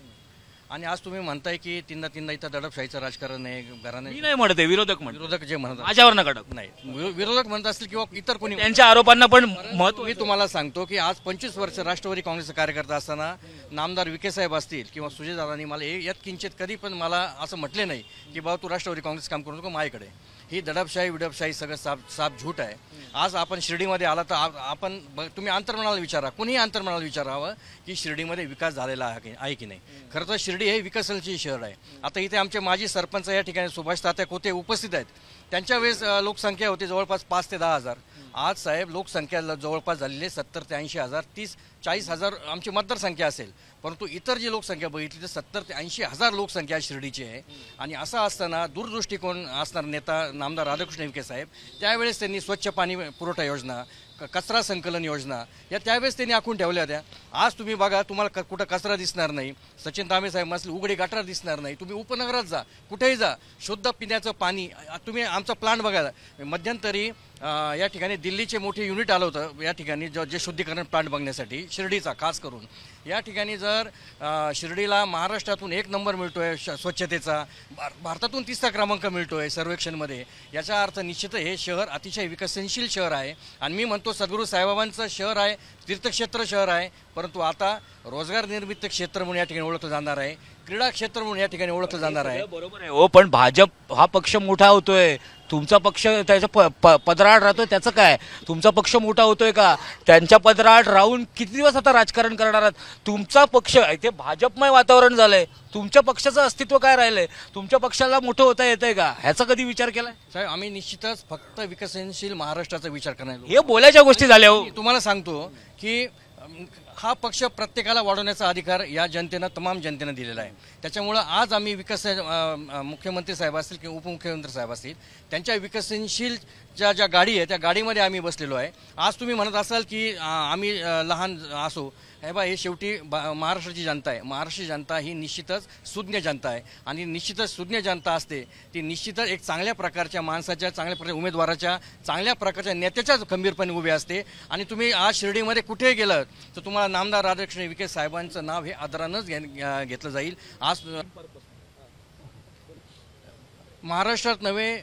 आणि आज तुम्ही म्हणताय की तीनदा इथं दडपशाहीचं राजकारण आहे, घराणे मी नाही म्हणते, विरोधक म्हणते. विरोधक जे म्हणतात माझ्यावर नका टाकू. नाही, विरोधक म्हणत असतील किंवा इतर कोणी त्यांच्या आरोपांना पण महत्व. मी तुम्हाला सांगतो की आज 25 वर्ष राष्ट्रवादी काँग्रेसचा कार्यकर्ता असताना नामदार विखे साहेब असतील किंवा सुजयदादांनी मला यात किंचित कधी पण मला असं म्हटले नाही की बाबा तू राष्ट्रवादी काँग्रेस काम करू नको माझ्याकडे. ही दडपशाही विडपशाही सगळं साफ झूट आहे. आज आपण शिर्डीमध्ये आला तर आपण तुम्ही अंतर्मनाला विचारा, कुणीही अंतर्मनाला विचारावं की शिर्डीमध्ये विकास झालेला आहे की नाही. खरं तर शिर्डी हे विकसनशील शहर आहे. आता इथे आमचे माजी सरपंच या ठिकाणी सुभाष तात्या कोते उपस्थित आहेत. त्यांच्या वेळेस लोकसंख्या होती जवळपास 5 ते 10 हजार. आज साहेब लोकसंख्या जवळपास झालेली 70 ते 80 हजार, 30-40 हजार आमची मतदारसंख्या असेल. परंतु इतर जी लोकसंख्या बघितली तर 70 ते 80 हजार लोकसंख्या शिर्डीची आहे. आणि असं असताना दूरदृष्टिकोन असणार नेता नामदार राधाकृष्ण विखे साहेब त्यावेळेस त्यांनी स्वच्छ पाणी पुरवठा योजना, कचरा संकलन योजना या त्यावेळेस त्यांनी आखून ठेवल्या होत्या. आज तुम्ही बघा, तुम्हाला कुठं कचरा दिसणार नाही. सचिन तांबे साहेब असले उघडे गटार दिसणार नाही. तुम्ही उपनगरात जा, कुठेही जा, शुद्ध पिण्याचं पाणी. तुम्ही आमचा प्लांट बघायला मध्यंतरी या ठिकाणी दिल्लीचे मोठे युनिट आलं होतं या ठिकाणी जे शुद्धीकरण प्लांट बघण्यासाठी शिर्डीचा खास करून. या ठिकाणी जर शिर्डीला महाराष्ट्रातून 1 नंबर मिळतोय स्वच्छतेचा, भारतातून 3रा क्रमांक मिळतोय सर्वेक्षणमध्ये, याचा अर्थ निश्चित हे शहर अतिशय विकसनशील शहर आहे. आणि मी म्हणतो सद्गुरू साईबाबांचं शहर आहे, तीर्थक्षेत्र शहर आहे. परंतु आता रोजगार निर्मित क्षेत्र म्हणून या ठिकाणी ओळखलं जाणार आहे, क्रीडा क्षेत्र म्हणून या ठिकाणी ओळखलं जाणार आहे. बरोबर आहे हो, पण भाजप हा पक्ष मोठा होतोय, तुमचा पक्ष त्याच्या पदराळ राहतोय, त्याचं काय? तुमचा पक्ष मोठा होतोय का? त्यांच्या पदराळ राहून किती दिवस आता राजकारण करणार आहात? तुमचा पक्ष इथे भाजपमय वातावरण झालंय, तुमच्या पक्षाचं अस्तित्व काय राहिलंय? तुमच्या पक्षाला मोठं होता येतंय का? ह्याचा कधी विचार केलाय? साहेब आम्ही निश्चितच फक्त विकसनशील महाराष्ट्राचा विचार करणार. हे बोलायच्या गोष्टी झाल्या हो. तुम्हाला सांगतो की हा पक्ष प्रत्येकाला वाढवण्याचा अधिकार या जनतेनं, तमाम जनतेनं दिलेला आहे. त्याच्यामुळं आज आम्ही मुख्यमंत्री साहेब असतील किंवा उपमुख्यमंत्री साहेब असतील त्यांच्या विकसनशील ज्या गाडी आहे त्या गाडीमध्ये आम्ही बसलेलो आहे. आज तुम्ही म्हणत असाल की आम्ही लहान असो, हे बा हे शेवटी महाराष्ट्राची जनता आहे. महाराष्ट्राची जनता ही निश्चितच सुज्ञ जनता आहे आणि निश्चितच सुज्ञ जनता असते ती निश्चितच एक चांगल्या प्रकारच्या माणसाच्या, चांगल्या प्रकारच्या उमेदवाराच्या, चांगल्या प्रकारच्या नेत्याच्या खंबीरपणे उभे असते. आणि तुम्ही आज शिर्डीमध्ये कुठेही गेलं तर तुम्हाला नामदार राधाकृष्ण विखे साहेबांचं नाव हे आदरानंच घेतलं जाईल. आज महाराष्ट्रात नव्हे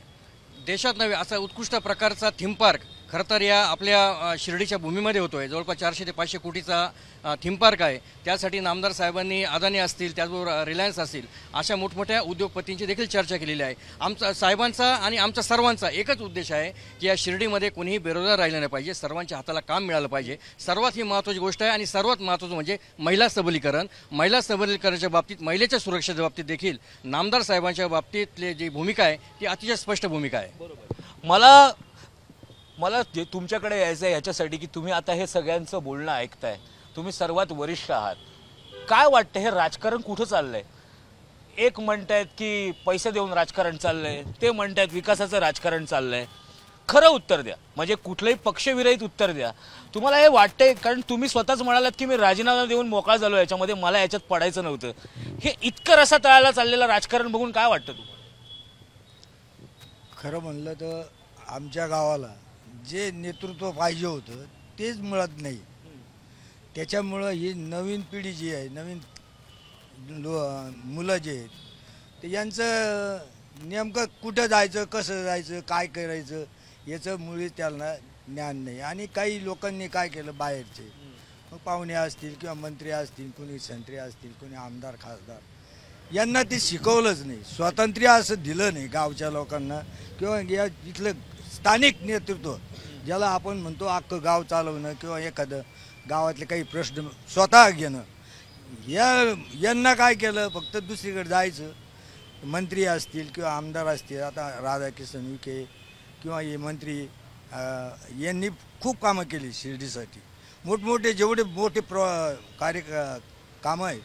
देशात नव्हे असा उत्कृष्ट प्रकारचा थीम पार्क खरं तर या आपल्या शिर्डीच्या भूमीमध्ये होतोय. जवळपास 400 ते 500 कोटीचा थीम पार्क आहे. त्यासाठी नामदार साहेबांनी अदानी असतील, त्याचबरोबर रिलायन्स असतील अशा मोठमोठ्या उद्योगपतींची देखील चर्चा केलेली आहे. आमचा साहेबांचा आणि आमचा सर्वांचा एकच उद्देश आहे की या शिर्डीमध्ये कोणीही बेरोजगार राहिलं नाही पाहिजे, सर्वांच्या हाताला काम मिळालं पाहिजे. सर्वात ही महत्त्वाची गोष्ट आहे. आणि सर्वात महत्त्वाचं म्हणजे महिला सबलीकरण. महिला सबलीकरणाच्या बाबतीत, महिलेच्या सुरक्षेच्या बाबतीत देखील नामदार साहेबांच्या बाबतीतली जी भूमिका आहे ती अतिशय स्पष्ट भूमिका आहे. मला तुमच्याकडे यायचं आहे ह्याच्यासाठी की तुम्ही आता हे सगळ्यांचं बोलणं ऐकताय, तुम्ही सर्वात वरिष्ठ आहात. काय वाटतं हे राजकारण कुठं चाललंय? एक म्हणतायत की पैसे देऊन राजकारण चाललंय, ते म्हणतायत विकासाचं राजकारण चाललंय. खरं उत्तर द्या, म्हणजे कुठलंही पक्षविरहित उत्तर द्या. तुम्हाला हे वाटतंय? कारण तुम्ही स्वतःच म्हणालात की मी राजीनामा देऊन मोकळा झालो, याच्यामध्ये मला याच्यात पडायचं नव्हतं. हे इतकं रसातळाला चाललेलं राजकारण बघून काय वाटतं तुम्हाला? खरं म्हणलं तर आमच्या गावाला जे नेतृत्व पाहिजे होतं तेच मिळत नाही. त्याच्यामुळं ही नवीन पिढी जी आहे, नवीन मुलं जे आहेत ते यांचं नेमकं कुठं जायचं, कसं जायचं, काय करायचं याचं मुळी त्यांना ज्ञान नाही. आणि काही लोकांनी काय केलं, बाहेरचे मग पाहुणे असतील किंवा मंत्री असतील, कोणी संत्री असतील, कोणी आमदार खासदार, यांना ते शिकवलंच नाही. स्वातंत्र्य असं दिलं नाही गावच्या लोकांना किंवा या इथलं स्थानिक नेतृत्व ज्याला आपण म्हणतो अख्खं गाव चालवणं किंवा एखादं गावातले काही प्रश्न स्वतः घेणं. यांना काय केलं, फक्त दुसरीकडे जायचं. मंत्री असतील किंवा आमदार असतील, आता राधाकृष्ण विखे किंवा हे मंत्री यांनी खूप कामं केली शिर्डीसाठी. मोठमोठे जेवढे मोठे कामं आहेत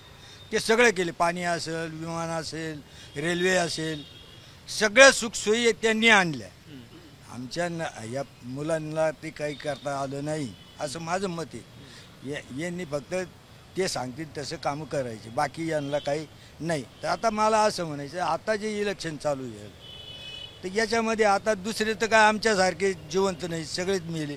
ते सगळे केले. पाणी असेल, विमान असेल, रेल्वे असेल, सगळ्या सुखसोयी त्यांनी आणल्या. आमच्या या मुलांना ते काही करता आलं नाही असं माझं मत आहे. यांनी फक्त ते सांगतील तसं कामं करायचे, बाकी यांना काही नाही. तर आता मला असं म्हणायचं, आता जे इलेक्शन चालू आहे तर याच्यामध्ये आता दुसरे तर काय आमच्यासारखे जिवंत नाही, सगळेच मेले.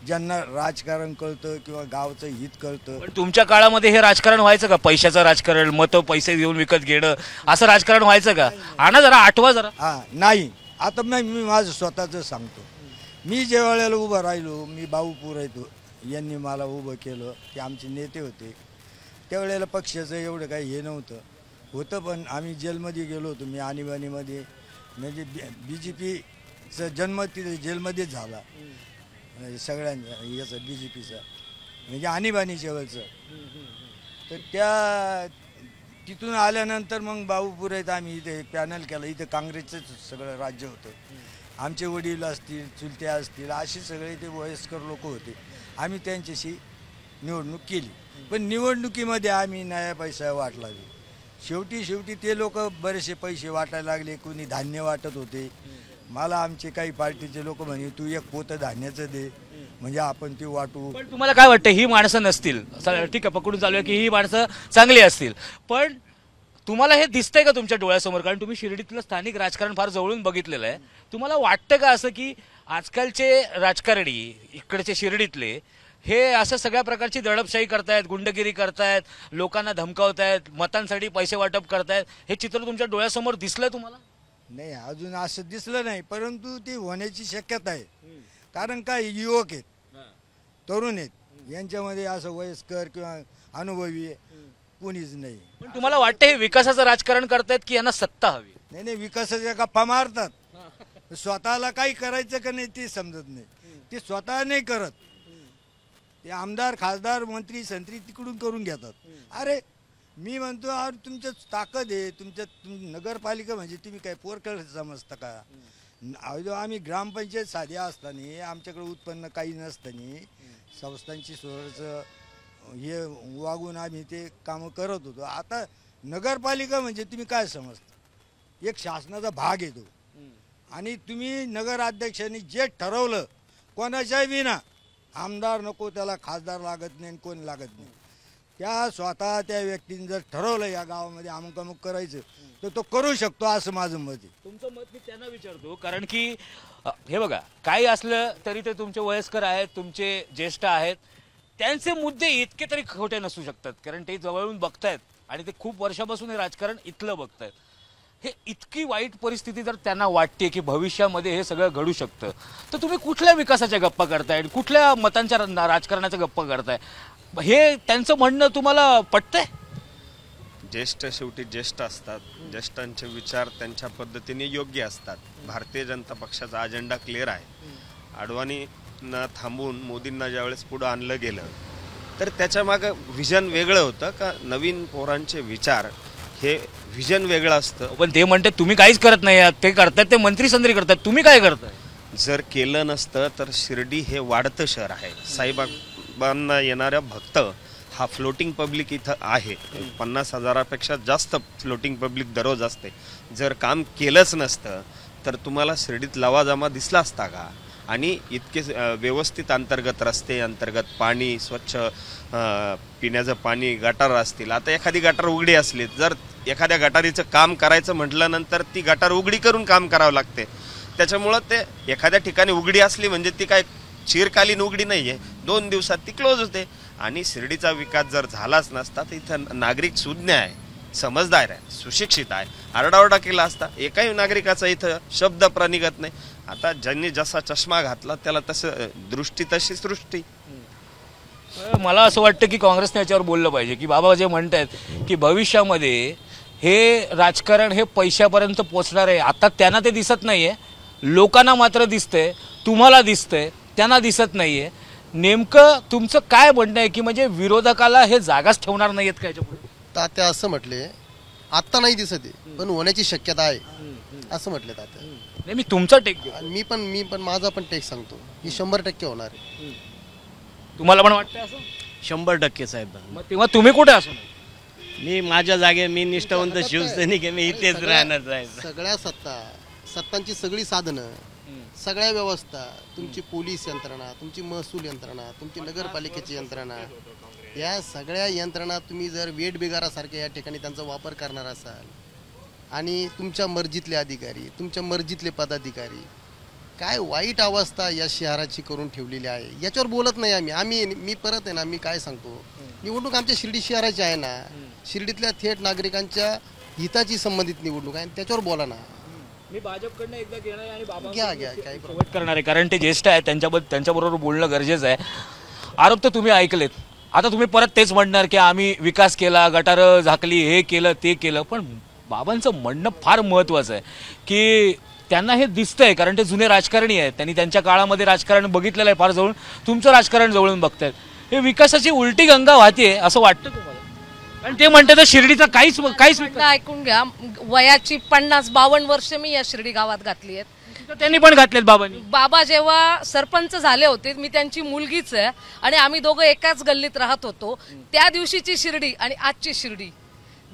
ज्यांना राजकारण कळतं किंवा गावचं हित कळतं. पण तुमच्या काळामध्ये हे राजकारण व्हायचं का? पैशाचं राजकारण, मतं पैसे देऊन विकत घेणं, असं राजकारण व्हायचं का? आणा जरा, आठवा जरा. नाही. आता मी माझं स्वतःचं सांगतो. मी ज्या वेळेला उभं राहिलो, मी बाऊपूर येतो, यांनी मला उभं केलं, ते आमचे नेते होते. त्यावेळेला पक्षाचं एवढं काही हे नव्हतं, होतं. पण आम्ही जेलमध्ये गेलो होतो. मी आणीबाणीमध्ये, म्हणजे BJPचा जन्म तिथे जेलमध्येच झाला, सगळ्यांचा याचा BJPचा, म्हणजे आणीबाणीच्या वेळचं. तर तिथून आल्यानंतर मग बाऊपूर येत आम्ही इथे पॅनल केलं. इथं काँग्रेसचंच सगळं राज्य होतं. आमचे वडील असतील, चुलते असतील, असे सगळे ते वयस्कर लोक होते. आम्ही त्यांच्याशी निवडणूक केली. पण निवडणुकीमध्ये आम्ही नया पैसा वाटला. शेवटी ते लोक बरेचसे पैसे वाटायला लागले. कोणी धान्य वाटत होते. मला आमचे काही पार्टीचे लोक म्हणे तू एक पोतं धान्याचं दे, म्हणजे आपण ते वाटू. पण तुम्हाला काय वाटतं, ही माणसं नसतील, ठीक आहे पकडून चालू आहे की ही माणसं चांगली असतील, पण तुम्हाला हे दिसतंय का तुमच्या डोळ्यासमोर? कारण तुम्ही शिर्डीतलं स्थानिक राजकारण फार जवळून बघितलेलं आहे. तुम्हाला वाटतं का असं की आजकालचे राजकारणी इकडचे शिर्डीतले हे असं सगळ्या प्रकारची दडपशाही करतायत, गुंडगिरी करतायत, लोकांना धमकावतायत, मतांसाठी पैसे वाटप करतायत, हे चित्र तुमच्या डोळ्यासमोर दिसलं तुम्हाला? नाही, अजून असं दिसलं नाही, परंतु ते होण्याची शक्यता आहे. कारण काय, युवक आहेत, तरुण आहेत, यांच्यामध्ये असं वयस्कर किंवा अनुभवी कोणीच नाही. पण तुम्हाला वाटतं हे विकासाचं राजकारण करतायत की यांना सत्ता हवी? नाही, विकासाच्या गप्पा मारतात. स्वतःला काही करायचं का नाही ते समजत नाही. ते स्वतः नाही करत, ते आमदार, खासदार, मंत्री, संत्री तिकडून करून घेतात. अरे मी म्हणतो, अरे तुमच्या ताकद आहे, नगरपालिका म्हणजे तुम्ही काय पोरकळ समजता का? आम्ही ग्रामपंचायत साध्या असताना, आमच्याकडे उत्पन्न काही नसताना, संस्थांची सोयीचं हे वागून आम्ही ते कामं करत होतो. आता नगरपालिका म्हणजे तुम्ही काय समजता? एक शासनाचा भाग येतो. आणि तुम्ही नगराध्यक्षांनी जे ठरवलं, कोणाच्याही विना, आमदार नको त्याला, खासदार लागत नाही, कोण लागत नाही, स्वतः त्या व्यक्तीने जर ठरवलं या गावामध्ये अमुक अमुक करायचं, तर तो करू शकतो, असं माझं मत आहे. तुमचं मत मी त्यांना विचारतो, कारण की हे बघा, काही असलं तरी ते तुमचे वयस्कर आहेत, तुमचे ज्येष्ठ आहेत, त्यांचे मुद्दे इतके तरी खोटे नसू शकतात, कारण ते जवळून बघतायत आणि ते खूप वर्षापासून हे राजकारण इथलं बघतायत. हे इतकी वाईट परिस्थिती जर त्यांना वाटते की भविष्यामध्ये हे सगळं घडू शकतं, तर तुम्ही कुठल्या विकासाच्या गप्पा करताय, कुठल्या मतांच्या राजकारणाच्या गप्पा करताय? हे त्यांचं म्हणणं तुम्हाला पटतंय? ज्येष्ठ शेवटी ज्येष्ठ असतात, ज्येष्ठांचे विचार त्यांच्या पद्धतीने योग्य असतात. भारतीय जनता पक्षाचा अजेंडा क्लिअर आहे. अडवाणींना थांबवून मोदींना ज्यावेळेस पुढं आणलं गेलं, तर त्याच्या मागं व्हिजन वेगळं होतं का? नवीन पोरांचे विचार हे व्हिजन वेगळं असतं. पण ते म्हणतात तुम्ही काहीच करत नाही, ते करतात, ते मंत्री संत्री करतात, तुम्ही काय करताय? जर केलं नसतं तर शिर्डी हे वाढतं शहर आहे. साईबाबांना येणाऱ्या भक्त हा फ्लोटिंग पब्लिक इथं आहे. 50,000पेक्षा जास्त फ्लोटिंग पब्लिक दररोज असते. जर काम केलंच नसतं तर तुम्हाला शिर्डीत लवाजमा दिसला असता का? आणि इतके व्यवस्थित अंतर्गत रस्ते, अंतर्गत पाणी, स्वच्छ पिण्याचं पाणी, गटार असतील. आता एखादी गटार उघडी असली, जर एखाद्या गटारीचं काम करायचं म्हटल्यानंतर ती गटार उघडी करून काम करावं लागते. त्याच्यामुळं ते एखाद्या ठिकाणी उघडी असली म्हणजे ती काय चिरकालीन उघडी नाही आहे, 2 दिवसात ती क्लोज होते. आणि शिर्डीचा विकास जर झालाच नसता तर इथं नागरिक सुज्ञ आहे, समजदार आहे, सुशिक्षित आहे. आरडाओरडा केला असता, एकाही नागरिकाचा इथं शब्द प्रनिगत नाही. आता ज्यांनी जसा चष्मा घातला त्याला तसं दृष्टी तशी सृष्टी. मला असं वाटतं की काँग्रेसने याच्यावर बोललं पाहिजे की बाबा जे म्हणतात की भविष्यामध्ये हे राजकारण हे पैशापर्यंत पोचणार आहे. आता त्यांना ते दिसत नाहीये, लोकांना मात्र दिसतंय, तुम्हाला दिसतंय, त्यांना दिसत नाहीये. नेमकं तुमचं काय म्हणणं आहे की म्हणजे विरोधकाला हे जागाच ठेवणार नाहीयेत का याच्यापुढे? तात्या असं म्हटले, आत्ता नाही दिसत आहे पण होण्याची शक्यता आहे असं म्हटले तात्या. नाही, मी तुमचा टेक मी पण माझा पण टेक सांगतो, ही 100% होणार आहे. तुम्हाला पण वाटतं असं? 100% साहेब. मग तेव्हा तुम्ही कुठे असू? मी माझ्या जागे, मी निष्ठावंत शिवसैनिक आहे, मी इथेच राहणार आहे. सगळ्या सत्तांची सगळी साधनं, सगळ्या व्यवस्था, तुमची पोलीस यंत्रणा, तुमची महसूल यंत्रणा, तुमची नगरपालिकेची यंत्रणा, या सगळ्या यंत्रणा तुम्ही जर वेठ बिगारासारख्या या ठिकाणी त्यांचा वापर करणार असाल आणि तुमच्या मर्जीतले अधिकारी, तुमच्या मर्जीतले पदाधिकारी काय वाईट अवस्था या शहराची करून ठेवलेली आहे, याच्यावर बोलत नाही मी परत आहे ना, मी काय सांगतो, निवडणूक आमच्या शिर्डी शहराची आहे ना, शिर्डीतल्या थेट नागरिकांच्या हिताची संबंधित निवडणूक आहे, त्याच्यावर बोला ना. मी भाजपकडनं एकदा घेणार आणि घ्या काही शेवट करणार आहे, कारण ते ज्येष्ठ आहेत, त्यांच्याबरोबर बोलणं गरजेचं आहे. आरोप तर तुम्ही ऐकलेत, आता तुम्ही परत तेच म्हणणार की आम्ही विकास केला, गटारं झाकली, हे केलं ते केलं, पण बाबांचं म्हणणं फार महत्त्वाचं आहे की त्यांना हे दिसतंय, कारण ते जुने राजकारणी आहेत, त्यांनी त्यांच्या काळामध्ये राजकारण बघितलेलं आहे फार जवळून, तुमचं राजकारण जवळून बघतायत, हे विकासाची उलटी गंगा वाहतीये असं वाटतं तुम्हाला? कारण ते म्हणतात तर शिर्डीचा काहीच ऐकून घ्या, वयाची 50-52 वर्ष मी या शिर्डी गावात घातली आहेत. त्यांनी पण घातलेत बाबांनी. बाबा जेव्हा सरपंच झाले होते, मी त्यांची मुलगीच आहे आणि आम्ही दोघं एकाच गल्लीत राहत होतो. त्या दिवशीची शिर्डी आणि आजची शिर्डी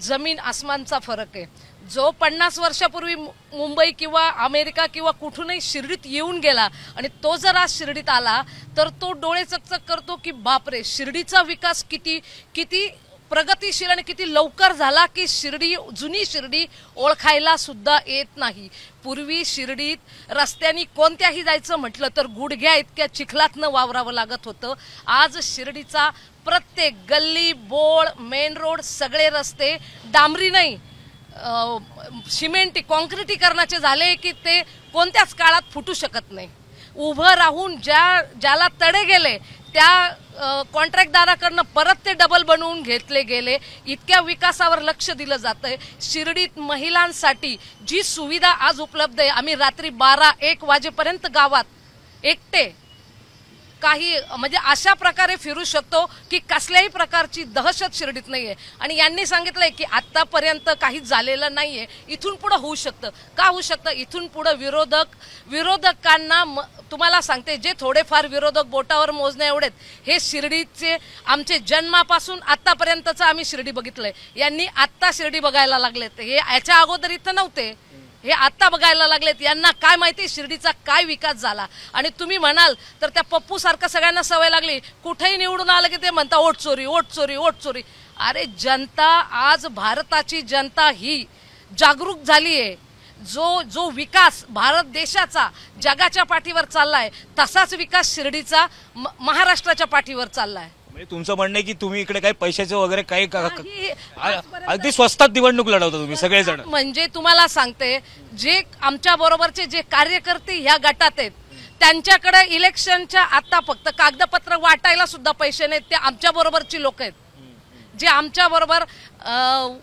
जमीन आसमानचा फरक आहे. जो 50 वर्षापूर्वी मुंबई किंवा अमेरिका किंवा कुठूनही शिर्डीत येऊन गेला आणि तो जर आज शिर्डीत आला तर तो डोळे चकचक करतो की बापरे, शिर्डीचा विकास किती प्रगतिशील आणि किती लवकर झाला की जुनी शिर्डी ओळखायला सुद्धा येत नाही. पूर्वी शिर्डीत रस्त्याने कोणत्याही जायचं म्हटलं तर गुडघ्या इतक्या चिखलातनं वावरावं लागत होतं. आज शिर्डीचा प्रत्येक गल्ली बोळ मेन रोड सगळे रस्ते डांबरी नाही सिमेंटी कॉन्क्रिटीकरणाचे झाले की ते कोणत्याच काळात फुटू शकत नाही. उभं राहून ज्याला तडे गेले त्या कॉन्ट्रॅक्टदाराकडनं परत ते डबल बनवून घेतले गेले. इतक्या विकासावर लक्ष दिलं जातंय. शिर्डीत महिलांसाठी जी सुविधा आज उपलब्ध आहे, आम्ही रात्री 12-1 वाजेपर्यंत गावात एकटे काही म्हणजे अशा प्रकारे फिरू शकतो की कसल्याही प्रकारची दहशत शिर्डीत नाहीये. आणि यांनी सांगितलंय की आतापर्यंत काहीच झालेलं नाहीये, इथून पुढे होऊ शकतं. का होऊ शकतं? इथून पुढे विरोधकांना तुम्हाला सांगते, जे थोडेफार विरोधक बोटावर मोजण्या एवढेत, हे शिर्डीचे आमचे जन्मापासून आतापर्यंतचं आम्ही शिर्डी बघितलंय. यांनी आत्ता शिर्डी बघायला लागलेत, हे याच्या अगोदर इथं नव्हते, हे आता बघायला लागलेत. यांना काय माहिती शिर्डीचा काय विकास झाला. आणि तुम्ही म्हणाल तर त्या पप्पू सारखं सगळ्यांना सवय लागली, कुठेही निवडून आलं की ते म्हणता वोट चोरी वोट चोरी वोट चोरी. अरे जनता, आज भारताची जनता ही जागरूक झालीये. जो विकास भारत देशाचा जगाच्या पाठीवर चाललाय, तसाच विकास शिर्डीचा महाराष्ट्राच्या पाठीवर चाललाय. म्हणजे तुमचं म्हणणं आहे की तुम्ही इकडे काही पैशाचं वगैरे काही अगदी स्वस्तात निवडणूक लढवता तुम्ही सगळेजण. म्हणजे तुम्हाला सांगते, जे आमच्या बरोबरचे जे कार्यकर्ते ह्या गटात आहेत, त्यांच्याकडे इलेक्शनच्या आता फक्त कागदपत्र वाटायला सुद्धा पैसे नाहीत. ते आमच्या बरोबरची लोक आहेत, जे आमच्या बरोबर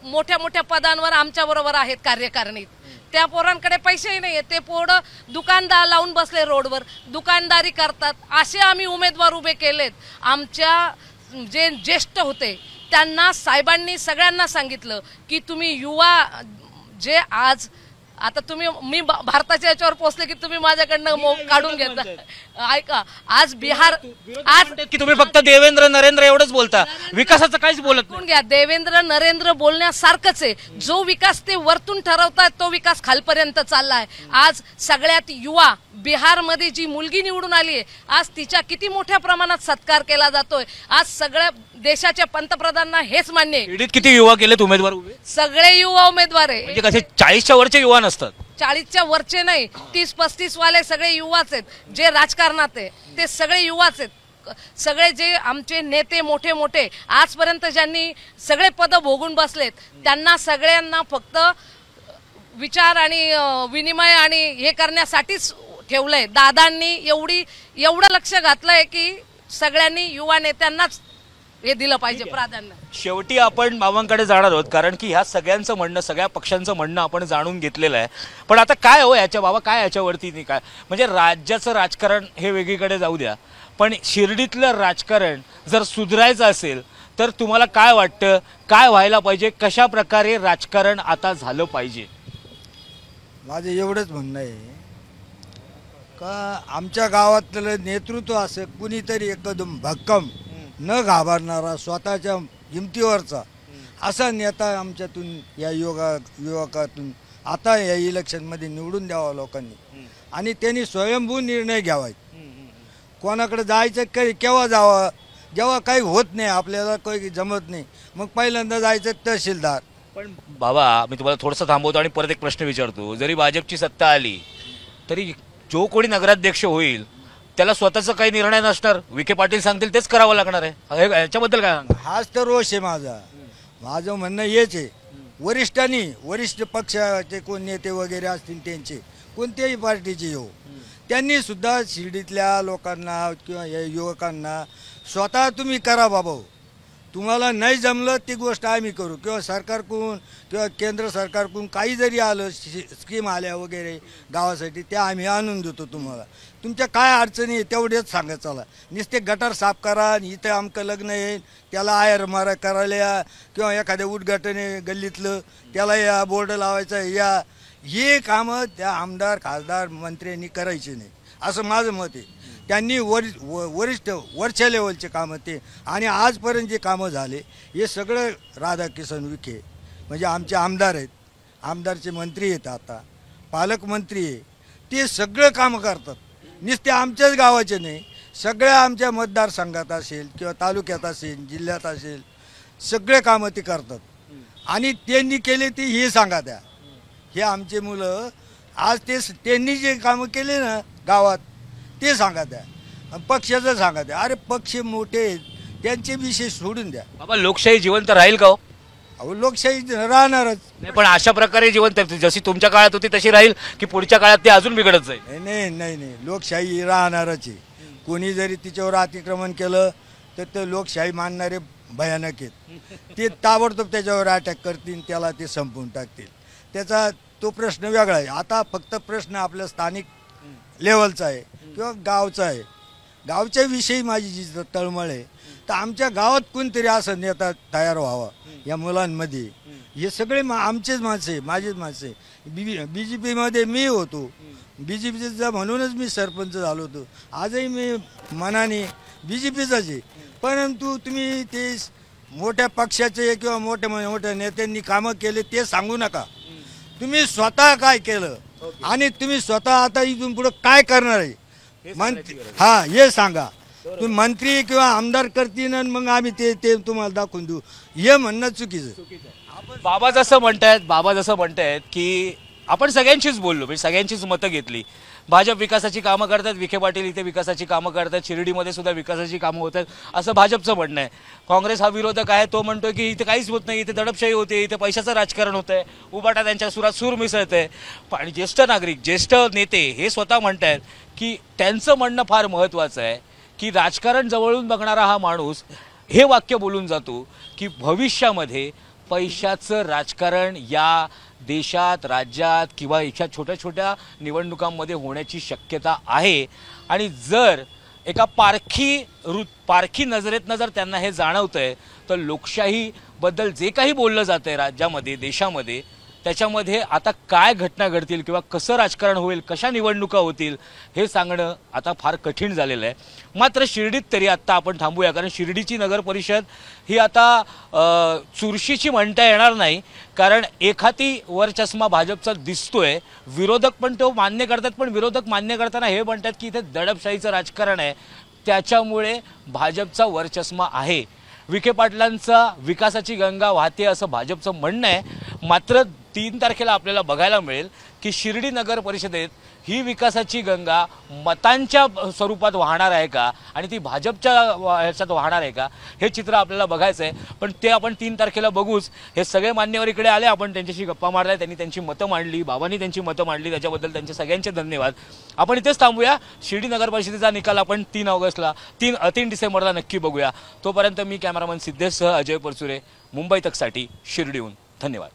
मोठ्या मोठ्या पदांवर आमच्या बरोबर आहेत कार्यकारिणीत. त्या पोरांकडे पैसेही नाहीये, ते पोरं दुकानदार लावून बसले रोडवर, दुकानदारी करतात. असे आम्ही उमेदवार उभे केलेत. आमच्या जे ज्येष्ठ होते त्यांना साहेबांनी सगळ्यांना सांगितलं की तुम्ही युवा जे आज आता मी भारताच्या याच्यावर पोहोचले की तुम्ही माझ्याकडनं काढून घेता. ऐका, आज बिहार आज की तुम्ही फक्त देवेंद्र नरेंद्र एवढंच बोलता, विकासाचं काहीच बोलत नाही. घ्या, देवेंद्र नरेंद्र बोलण्यासारखंच आहे. जो विकास ते वरतून ठरवतात तो विकास खालपर्यंत चाललाय. आज सगळ्यात युवा बिहारमध्ये जी मुलगी निवडून आली आहे, आज तिच्या किती मोठ्या प्रमाणात सत्कार केला जातोय. आज सगळ्या देशाच्या पंतप्रधानांना हेच मान्य आहे. शिर्डीत किती युवा केलेत उमेदवार उभे? सगळे युवा उमेदवार आहे. म्हणजे कसे 40च्या वरचे युवा नसतात? 40च्या वरचे नाही, 30-35 वाले सगळे युवाच आहेत. जे राजकारणात आहे ते सगळे युवाच आहेत. सगळे जे आमचे नेते मोठे मोठे आजपर्यंत ज्यांनी सगळे पद भोगून बसलेत, त्यांना सगळ्यांना फक्त विचार आणि विनिमय आणि हे करण्यासाठीच ठेवलंय. दादांनी एवढं लक्ष घातलंय की सगळ्यांनी युवा नेत्यांनाच हे दिलं पाहिजे प्राधान्य. शेवटी आपण बाबांकडे जाणार आहोत, कारण की ह्या सगळ्यांचं म्हणणं, सगळ्या पक्षांचं म्हणणं आपण जाणून घेतलेलं आहे. पण आता काय हो याच्या बाबा, काय याच्यावरती नाही काय, म्हणजे राज्याचं राजकारण हे वेगळीकडे जाऊ द्या, पण शिर्डीतलं राजकारण जर सुधारायचं असेल तर तुम्हाला काय वाटतं, काय व्हायला पाहिजे, कशा प्रकारे राजकारण आता झालं पाहिजे? माझं एवढंच म्हणणं आहे का आमच्या गावातलं नेतृत्व असं कुणीतरी एकदम भक्कम न घाबरणारा, स्वतःच्या हिमतीवरचा असा नेता आमच्यातून या युवकातून आता या इलेक्शनमध्ये निवडून द्यावा लोकांनी. आणि त्यांनी स्वयंभू निर्णय घ्यावा. कोणाकडे जायचं केव्हा जावं, जेव्हा काही होत नाही, आपल्याला काही जमत नाही, मग पहिल्यांदा जायचं तहसीलदार. पण बाबा, मी तुम्हाला थोडंसं थांबवतो आणि परत एक प्रश्न विचारतो. जरी भाजपची सत्ता आली तरी जो कोणी नगराध्यक्ष होईल त्याला स्वतःचा काही निर्णय नसणार, विखे पाटील सांगतील तेच करावं लागणार आहे. याच्याबद्दल काय सांगा? हाच तर रोष आहे माझं म्हणणं हेच आहे. वरिष्ठ पक्षाचे कोण नेते वगैरे असतील त्यांचे, कोणत्याही पार्टीचे येऊ, त्यांनी सुद्धा शिर्डीतल्या लोकांना किंवा या युवकांना स्वतः तुम्ही करा बाबा, तुम्हाला नाही जमलं ती गोष्ट आम्ही करू, किंवा सरकारकडून किंवा केंद्र सरकारकडून काही जरी आलं स्कीम आल्या वगैरे गावासाठी त्या आम्ही आणून देतो तुम्हाला. तुमच्या काय अडचणी आहे तेवढेच सांगा. चला नुसते गटार साफ करा आणि इथं आमचं लग्न आहे त्याला आयर मारा करायला या, किंवा एखाद्या उद्घाटन आहे गल्लीतलं त्याला या बोर्ड लावायचा या, हे कामं त्या आमदार खासदार मंत्र्यांनी करायचे नाही असं माझं मत आहे. त्यांनी वरच्या लेवलचे कामं ते, आणि आजपर्यंत जे कामं झाले हे सगळं राधाकिशन विखे म्हणजे आमचे आमदार आहेत, आमदारचे मंत्री आहेत, आता पालकमंत्री आहे, ते सगळं कामं करतात. नुसते आमच्याच गावाचे नाही, सगळ्या आमच्या मतदारसंघात असेल किंवा तालुक्यात असेल जिल्ह्यात असेल सगळे कामं ते करतात. आणि त्यांनी केले ते हे सांगा द्या, हे आमचे मुलं आज त्यांनी जे कामं केले ना गावात ते सांगा द्या, पक्षाचं सांगा द्या. अरे पक्ष मोठे आहेत त्यांचे विषय सोडून द्या बाबा. लोकशाही जिवंत राहील का हो? अहो लोकशाही राहणारच नाही, पण अशा प्रकारे जिवंत जशी तुमच्या काळात होती तशी राहील की पुढच्या काळात ती अजून बिघडत जाईल? नाही, लोकशाही राहणारच आहे. कोणी जरी तिच्यावर अतिक्रमण केलं तर ते लोकशाही मानणारे भयानक आहेत, ते ताबडतोब त्याच्यावर अटॅक करतील, त्याला ते संपवून टाकतील. त्याचा तो प्रश्न वेगळा आहे. आता फक्त प्रश्न आपल्या स्थानिक लेवलचा आहे किंवा गावचा आहे. गावच्या विषयी माझी जी तळमळ आहे, तर आमच्या गावात कोणतरी असं नेता तयार व्हावा या मुलांमध्ये. हे सगळे आमचेच माणसं आहे, माझेच माणसं आहे. BJPमध्ये मी होतो, BJPचा म्हणूनच मी सरपंच झालो होतो. आजही मी मनाने BJPचाच आहे. परंतु तुम्ही ते मोठ्या पक्षाचे किंवा मोठ्या नेत्यांनी कामं केले ते सांगू नका. तुम्ही स्वतः काय केलं आणि तुम्ही स्वतः आता इथून पुढे काय करणार आहे मंत्री, हा हे सांगा. तुम्ही मंत्री किंवा आमदार करतील आणि मग आम्ही ते तुम्हाला दाखवून देऊ, हे म्हणणं चुकीचं. बाबा जसं म्हणतायत की आपण सगळ्यांशीच बोललो, म्हणजे सगळ्यांचीच मतं घेतली. भाजप विकासाची कामं करतात, विखे पाटील इथे विकासाची कामं करतात, शिर्डीमध्ये सुद्धा विकासाची कामं होत आहेत असं भाजपचं म्हणणं आहे. काँग्रेस हा विरोधक आहे, तो म्हणतोय की इथे काहीच होत नाही, इथे दडपशाही होते, इथे पैशाचं राजकारण होत आहे, उबाटा त्यांच्या सुरात सूर मिसळत आहे. आणि ज्येष्ठ नागरिक ज्येष्ठ नेते हे स्वतः म्हणतायत की त्यांचं म्हणणं फार महत्त्वाचं आहे की राजकारण जवळून बघणारा हा माणूस हे वाक्य बोलून जातो की भविष्यामध्ये पैशाचं राजकारण या देशात राज्यात किंवा इच्छा छोट्या छोट्या निवडणुकांमध्ये होण्याची शक्यता आहे. आणि जर एका पारखी नजरेतनं जर त्यांना हे जाणवतंय तर लोकशाहीबद्दल जे काही बोललं जातं आहे राज्यामध्ये देशामध्ये त्याच्यामध्ये आता काय घटना घडतील किंवा कसं राजकारण होईल, कशा निवडणुका होतील हे सांगणं आता फार कठीण झालेलं आहे. मात्र शिर्डीत तरी आत्ता आपण थांबूया, कारण शिर्डीची नगर परिषद ही आता चुरशीची म्हणता येणार नाही, कारण एखादी वरचष्मा भाजपचा दिसतोय. विरोधक पण तो मान्य करतात, पण विरोधक मान्य करताना हे म्हणतात की इथे दडपशाहीचं राजकारण आहे, त्याच्यामुळे भाजपचा वरचष्मा आहे. विखे पाटलांचा विकासाची गंगा वाहते असं भाजपचं म्हणणं आहे. मात्र 3 तारखेला आपल्याला बघायला मिळेल की शिर्डी नगर परिषदेत ही विकासाची गंगा मतांच्या स्वरूपात वाहणार आहे का आणि ती भाजपच्या ह्याच्यात वाहणार आहे का, हे चित्र आपल्याला बघायचं आहे. पण ते आपण 3 तारखेला बघूच. हे सगळे मान्यवर इकडे आले, आपण त्यांच्याशी गप्पा मारल्या, त्यांनी त्यांची मतं मांडली, बाबांनी त्यांची मतं मांडली, त्याच्याबद्दल त्यांचे सगळ्यांचे धन्यवाद. आपण इथेच थांबूया. शिर्डी नगर परिषदेचा निकाल आपण 3 डिसेंबरला नक्की बघूया. तोपर्यंत मी कॅमेरामन सिद्धेशसह अजय परचुरे, मुंबई तकसाठी शिर्डीहून. धन्यवाद.